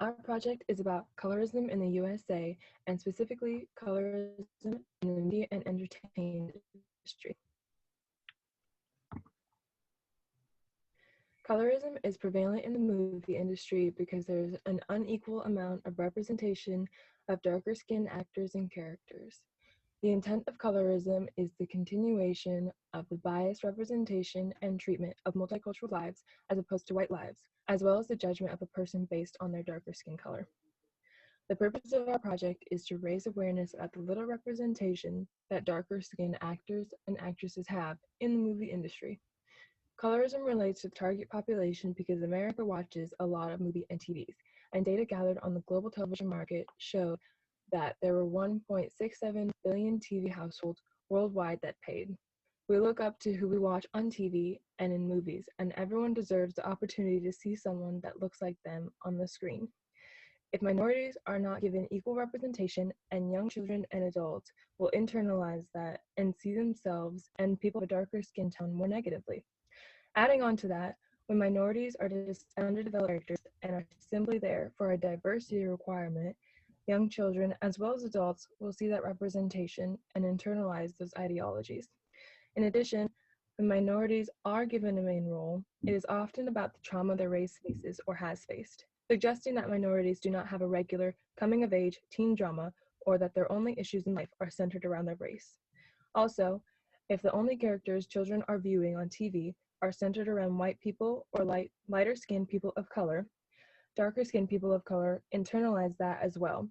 Our project is about colorism in the USA and specifically colorism in the media and entertainment industry. Colorism is prevalent in the movie industry because there's an unequal amount of representation of darker-skinned actors and characters. The intent of colorism is the continuation of the biased representation and treatment of multicultural lives as opposed to white lives, as well as the judgment of a person based on their darker skin color. The purpose of our project is to raise awareness about the little representation that darker skinned actors and actresses have in the movie industry. Colorism relates to the target population because America watches a lot of movie and TVs, and data gathered on the global television market showed that there were 1.67 billion TV households worldwide that paid. We look up to who we watch on TV and in movies, and everyone deserves the opportunity to see someone that looks like them on the screen. If minorities are not given equal representation, and young children and adults will internalize that and see themselves and people of a darker skin tone more negatively. Adding on to that, when minorities are just underdeveloped characters and are simply there for a diversity requirement, young children as well as adults will see that representation and internalize those ideologies. In addition, when minorities are given a main role, it is often about the trauma their race faces or has faced, suggesting that minorities do not have a regular coming-of-age teen drama or that their only issues in life are centered around their race. Also, if the only characters children are viewing on TV are centered around white people or lighter-skinned people of color, darker-skinned people of color internalize that as well,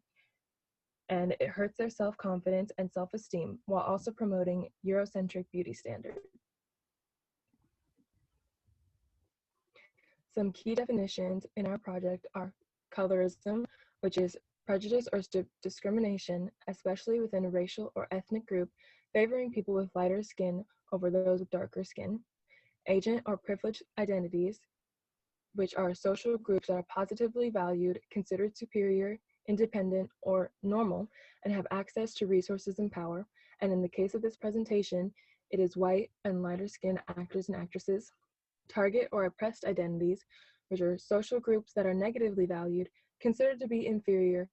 and it hurts their self-confidence and self-esteem while also promoting Eurocentric beauty standards. Some key definitions in our project are colorism, which is prejudice or discrimination, especially within a racial or ethnic group, favoring people with lighter skin over those with darker skin. Agent or privileged identities, which are social groups that are positively valued, considered superior, independent, or normal, and have access to resources and power. And in the case of this presentation, it is white and lighter skinned actors and actresses. Target or oppressed identities, which are social groups that are negatively valued, considered to be inferior,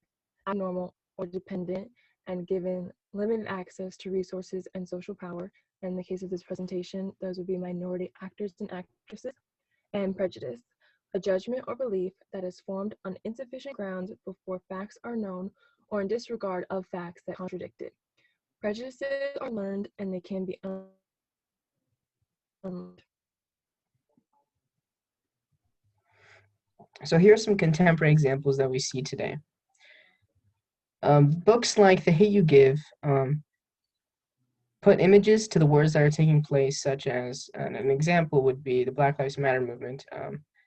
abnormal, or dependent, and given limited access to resources and social power. In the case of this presentation, those would be minority actors and actresses. And prejudice, a judgment or belief that is formed on insufficient grounds before facts are known or in disregard of facts that contradict it. Prejudices are learned and they can be unlearned. So here are some contemporary examples that we see today. Books like The Hate You Give put images to the words that are taking place, such as, an example would be the Black Lives Matter movement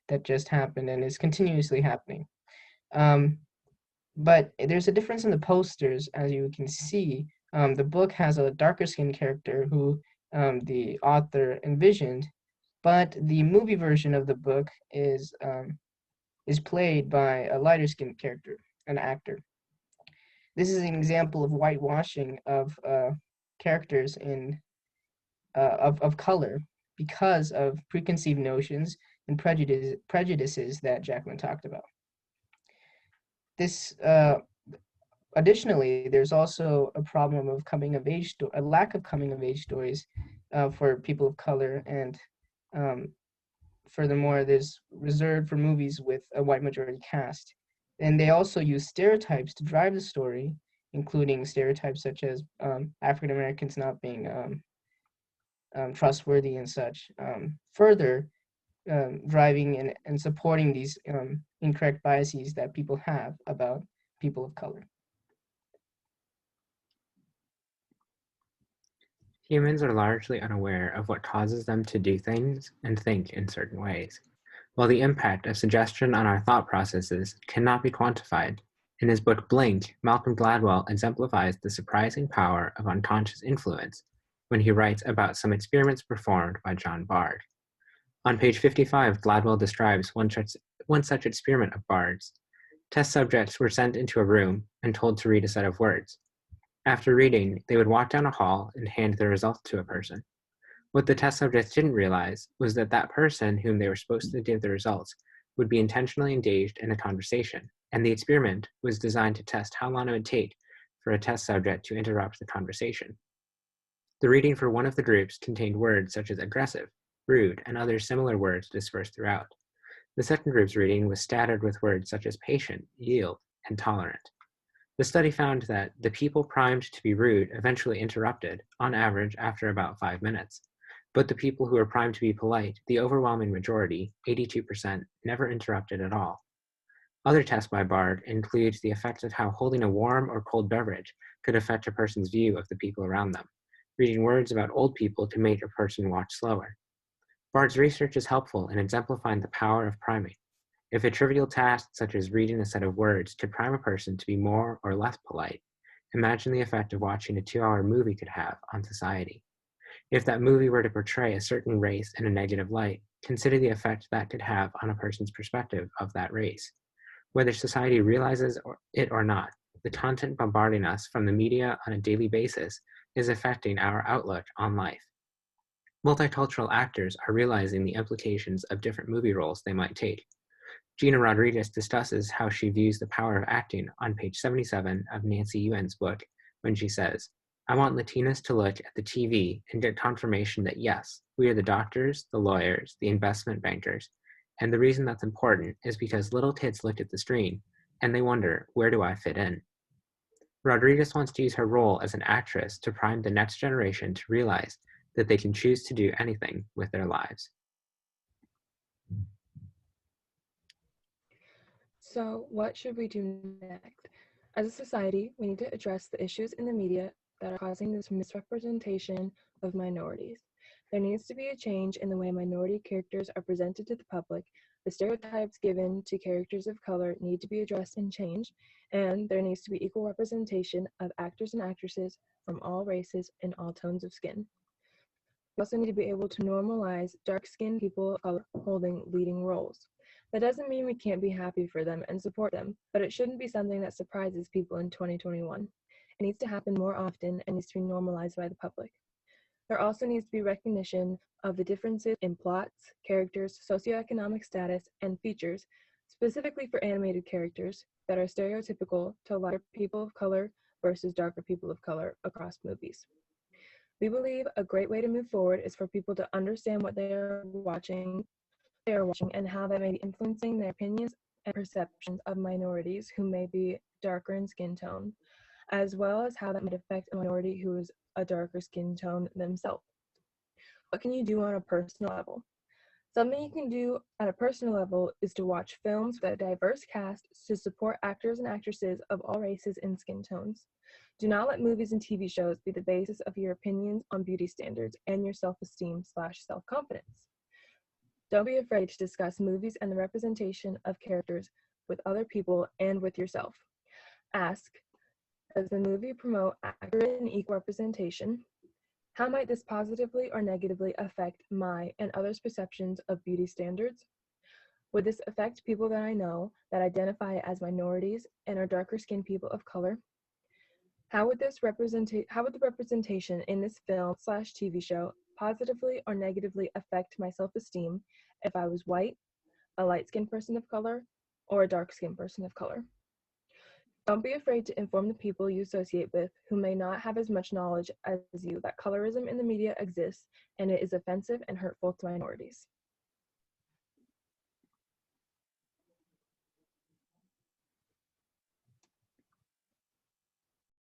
that just happened and is continuously happening. But there's a difference in the posters, as you can see. The book has a darker skinned character who the author envisioned, but the movie version of the book is played by a lighter skinned character, an actor. This is an example of whitewashing of characters of color because of preconceived notions and prejudices that Jacqueline talked about. This additionally, there's also a problem of a lack of coming of age stories for people of color, and furthermore, there's reserved for movies with a white majority cast. And they also use stereotypes to drive the story, including stereotypes such as African Americans not being trustworthy and such, further driving and supporting these incorrect biases that people have about people of color. Humans are largely unaware of what causes them to do things and think in certain ways. While the impact of suggestion on our thought processes cannot be quantified, in his book Blink, Malcolm Gladwell exemplifies the surprising power of unconscious influence when he writes about some experiments performed by John Bard. On page 55, Gladwell describes one such experiment of Bard's. Test subjects were sent into a room and told to read a set of words. After reading, they would walk down a hall and hand the results to a person. What the test subjects didn't realize was that that person whom they were supposed to give the results would be intentionally engaged in a conversation, and the experiment was designed to test how long it would take for a test subject to interrupt the conversation. The reading for one of the groups contained words such as aggressive, rude, and other similar words dispersed throughout. The second group's reading was scattered with words such as patient, yield, and tolerant. The study found that the people primed to be rude eventually interrupted, on average, after about 5 minutes. But the people who were primed to be polite, the overwhelming majority, 82%, never interrupted at all. Other tests by Bard include the effect of how holding a warm or cold beverage could affect a person's view of the people around them. Reading words about old people could make a person watch slower. Bard's research is helpful in exemplifying the power of priming. If a trivial task such as reading a set of words could prime a person to be more or less polite, imagine the effect of watching a 2-hour movie could have on society. If that movie were to portray a certain race in a negative light, consider the effect that could have on a person's perspective of that race. Whether society realizes it or not, the content bombarding us from the media on a daily basis is affecting our outlook on life. Multicultural actors are realizing the implications of different movie roles they might take. Gina Rodriguez discusses how she views the power of acting on page 77 of Nancy Yuen's book when she says, "I want Latinas to look at the TV and get confirmation that yes, we are the doctors, the lawyers, the investment bankers, and the reason that's important is because little kids look at the screen and they wonder, where do I fit in?" Rodriguez wants to use her role as an actress to prime the next generation to realize that they can choose to do anything with their lives. So, what should we do next? As a society, we need to address the issues in the media that are causing this misrepresentation of minorities. There needs to be a change in the way minority characters are presented to the public. The stereotypes given to characters of color need to be addressed and changed, and there needs to be equal representation of actors and actresses from all races and all tones of skin. We also need to be able to normalize dark-skinned people of color holding leading roles. That doesn't mean we can't be happy for them and support them, but it shouldn't be something that surprises people in 2021. It needs to happen more often and needs to be normalized by the public. There also needs to be recognition of the differences in plots, characters, socioeconomic status, and features, specifically for animated characters that are stereotypical to lighter people of color versus darker people of color across movies. We believe a great way to move forward is for people to understand what they are watching, and how that may be influencing their opinions and perceptions of minorities who may be darker in skin tone, as well as how that might affect a minority who is a darker skin tone themselves. What can you do on a personal level? Something you can do at a personal level is to watch films with a diverse cast to support actors and actresses of all races and skin tones. Do not let movies and TV shows be the basis of your opinions on beauty standards and your self-esteem/self-confidence. Don't be afraid to discuss movies and the representation of characters with other people and with yourself. Ask, does the movie promote accurate and equal representation? How might this positively or negatively affect my and others' perceptions of beauty standards? Would this affect people that I know that identify as minorities and are darker skinned people of color? How would the representation in this film/TV show positively or negatively affect my self-esteem if I was white, a light-skinned person of color, or a dark-skinned person of color? Don't be afraid to inform the people you associate with who may not have as much knowledge as you that colorism in the media exists and it is offensive and hurtful to minorities.